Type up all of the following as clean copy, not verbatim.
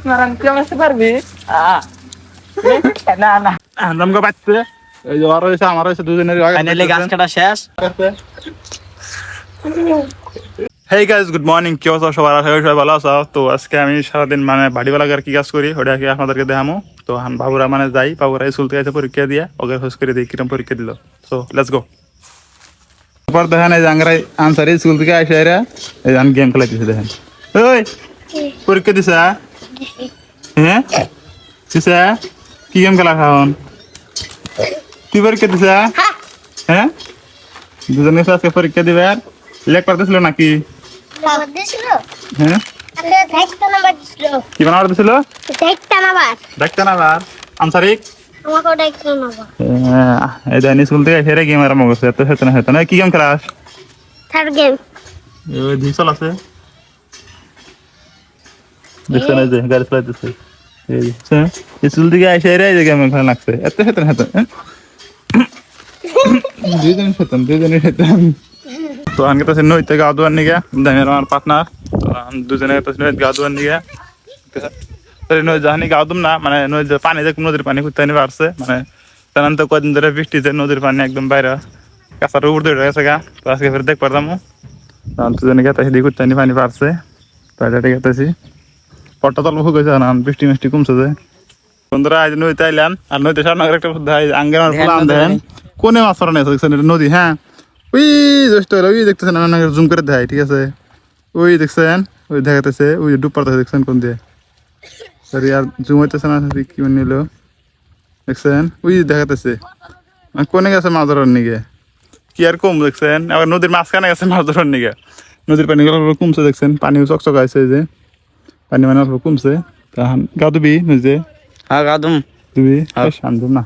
মারান কেমন আসতে পারবি? না না আমরামকে পাচ্ছে এই যে ওর হয়েছে আমার হয়েছে দুজনের ফাইনালি গাছ কাটা শেষ। Hey guys, good morning. কি অবস্থা সবার? আশা করি সবাই ভালো আছো। তো আজকে আমি সারাদিন মানে বাড়িওয়ালাকে আর কি কাজ করি ওটা কি আপনাদেরকে দেখামো। তো বাবুরা মানে যাই, বাবুরা স্কুল থেকে এসে পরীক্ষা দিয়ে ওকে খোঁজ করে দিই কিরম পরীক্ষা দিল। So let's go. তারপর দেখেন এই জাঙ্গারাই আনসারি স্কুল থেকে আসে এরা এই আমি গেম খেলাইতেছি। দেখেন ওই পরীক্ষা দিছে হ্যাঁ দিছে কি গেম খেলা খাওন তুই পরীক্ষা দিছে হ্যাঁ দুজনে আজকে পরীক্ষা দিবে। আর লেখ পারতেছিল নাকি? হ্যাঁ কি বানাবার দিছিল? দেখতে না আবার আনসারিক এই দেন স্কুল থেকে এসে গেম আরম্ভ করছে। এত হেতন হেতন কি গেম খেলাস? ওই ডিসল আছে দেখছেন এই যে গাড়ি চালাইতেছে এই স্কুল থেকে এসে এই গেম খেলা লাগছে। এত হেতন হেতন দুজনের হেতন। তো আমি তো নইতে গা ধোয়ার নিগে দেমের আমার পার্টনার। তো আমি দুজনে নই গা ধোয়ার নিগে নই জানি গা দুম না মানে নই পানি যে নদীর পানি খুঁজতে আনি পারছে মানে তেমন তো কদিন ধরে বৃষ্টিতে নদীর পানি একদম বাইরে কাঁচার উপর দিয়ে গেছে গা। তো আজকে ফের দেখ পারতাম দুজনে গেতেছি দিয়ে খুঁজতে আনি পানি পারছে। তো এটা গেতেছি পটটা তল্প হয়েছে না বৃষ্টি মিষ্টি কমছে যে বন্ধুরা আজ নদীতে আইলাম। আর নদীতে সামনে একটা আঙ্গের ফুলাম দেখেন কোনে মাছ ফরানো আছে নদী। হ্যাঁ ওই জষ্ট ওই দেখতেছেন জুম করে দেয় ঠিক আছে। ওই দেখছেন ওই দেখাতেছে ওই ডুব পাড়তেছে দেখছেন কোন দিয়ে আর জুম হইতেছে না কি নিল দেখছেন ওই দেখাতেছে কোনে গেছে মাছ ধরার নিগে কি আর কম দেখছেন। আবার নদীর মাঝখানে গেছে মাছ ধরার নিগে। নদীর পানি কমছে দেখছেন পানিও চকচক আছে যে পানি মানে অল্প কমছে। গা ধুবি নিজে? হ্যাঁ গাদুম ধুবি আনবো না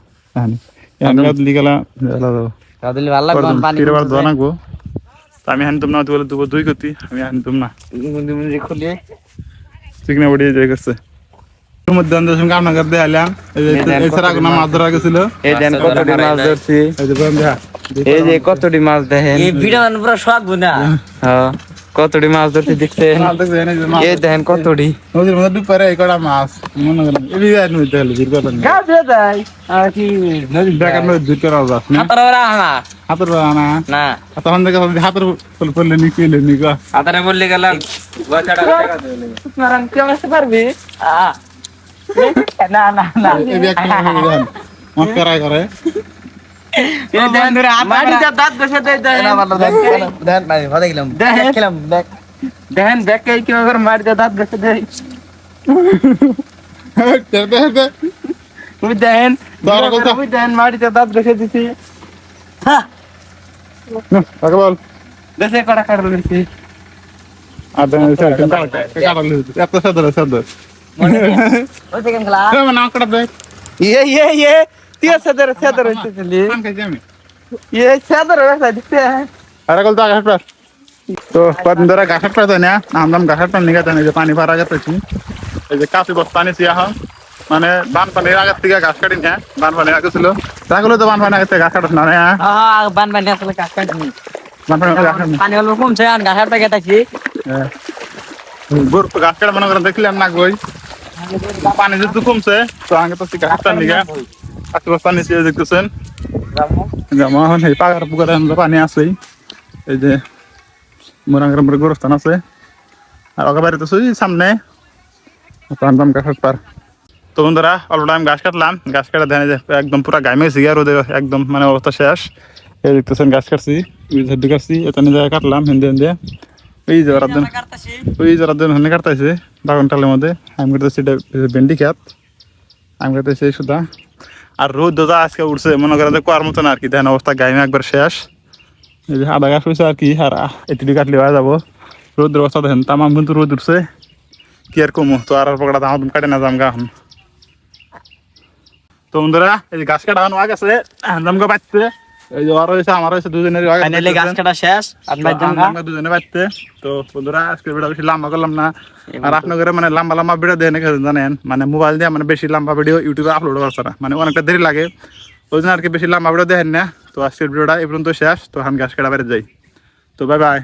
গা ধুলি গেলা গাদুলি ভালো লাগবে পানি ধোয়া নাকবো। আমি হানতাম না বলে দেবো দুই গতি আমি হানতাম না খুলে চিকনা বড়ি যাই করছে মধ্যে আপনার দেখালাম এছাড়া কোনো মাছ ধরা গেছিল। এই দেন কতটি মাছ ধরছি এই যে কতটি মাছ দেখেন এই ভিডিও পুরো শখ বুনা হ্যাঁ কতটি মাছ ধরছি দেখছেন এই দেখেন কতটি নদীর মধ্যে ডুব পারে এই কটা মাছ মনে করেন এই বিয়ে নদীতে হলো জির কথা গা দিয়ে দেয় আর কি নদী বেকার নদী দুই করা যাস না হাতর ওরা না হাতের না না তখন দেখে হাতের পড়লে নিকলে নিকা হাতারে বললে গেলাম গছাটা টাকা দিলে মারান কেমন আসতে পারবি? না না না এই ব্যক্তি মত করাই করে এই দেন ধরে মাটিতে দাঁত ঘষে দেয় দেন না ভালো দেন দেন ভাই ভালো গেলাম খেলাম দেখ দেন দেখে কি করে মাটিতে দাঁত ঘষে দেয় ওই দেন ওই দেন মাটিতে দাঁত ঘষে দিছি হ্যাঁ আগে বল দেশে কড়া কাটল দিছি আর দেন এত সাদর সাদর ওই সেকেন্ড ক্লাস না কটা দেখ ये তিন সাদর সাদর হইতেলি ये সাদর রাখা দিতে আরে কল তো আগে হাঁটবার তো কদিন ধরে গাছ হাঁটবার তাই না আমরা গাছ হাঁটবার নিয়ে গেছে যে পানি ভাড়া গেতেছি এই যে কাশি বস্তা আনিছি এখন মানে বানপানির আগের থেকে গাছ কাটি না বানপানি আগে ছিল তাগুলো তো বানপানি আগে থেকে গাছ কাটছ না হ্যাঁ বানপানি আসলে গাছ কাটনি পানি অল্প কমছে আর গাছ কাটতে গেছি গোর গাছ কাটা মনে করেন দেখলাম না গই পানি যেহেতু কমছে তো আগে তো গাছ কাটার নিগে কাশি বস্তা নিচে দেখতেছেন এখন এই পাগার পুকুরে পানি আছেই এই যে মোরাঙ্গের উপরে গোরস্থান আছে আর ওকে বাড়িতে সামনে গাছ কাটবার। তো বন্ধুরা অল্প টাইম গাছ কাটলাম গাছ কাটা দেয় যে একদম পুরো গাইমে গেছে গিয়ে রোদে একদম মানে অবস্থা শেষ। এই দেখতেছেন গাছ কাটছি ঝাড়ি কাটছি এটা নিয়ে জায়গায় কাটলাম হিন্দে হিন্দে ওই জোড়ার দিন হনে কাটতেছে বাগান টালের মধ্যে আমি কাটতেছি ভেন্ডি খেত আমি কাটতেছি সুদা। আর রোদ দাদা আজকে উঠছে মনে করেন কোয়ার মতো না আর কি দেখেন অবস্থা গাইমে একবার শেষ। এই যে আধা গাছ হয়েছে আর কি আর এটি কাটলে হয়ে যাবো। রোদের অবস্থা দেখেন তামাম কিন্তু রোদ উঠছে কি আর কমো। তো আর পকড়া দাম কাটে না যাম গা এখন। তো বন্ধুরা এই যে গাছ কাটা আগে আছে জামগা বাঁচতে এই যে আর হয়েছে আমার হয়েছে দুজনের ফাইনালি গাছ কাটা শেষ আপনার জামগা দুজনে বাঁচতে। তো বন্ধুরা আজকে ভিডিও বেশি লম্বা করলাম না আর আপনাদের মানে লম্বা লম্বা ভিডিও দেয় নাকি জানেন মানে মোবাইল দিয়ে মানে বেশি লম্বা ভিডিও ইউটিউবে আপলোড করছে না মানে অনেকটা দেরি লাগে ওই জন্য আর কি বেশি লম্বা ভিডিও দেখেন না। তো আজকের ভিডিওটা এই পর্যন্ত শেষ। তো আমি গাছ কাটা বেড়ে যাই। তো বাই বাই।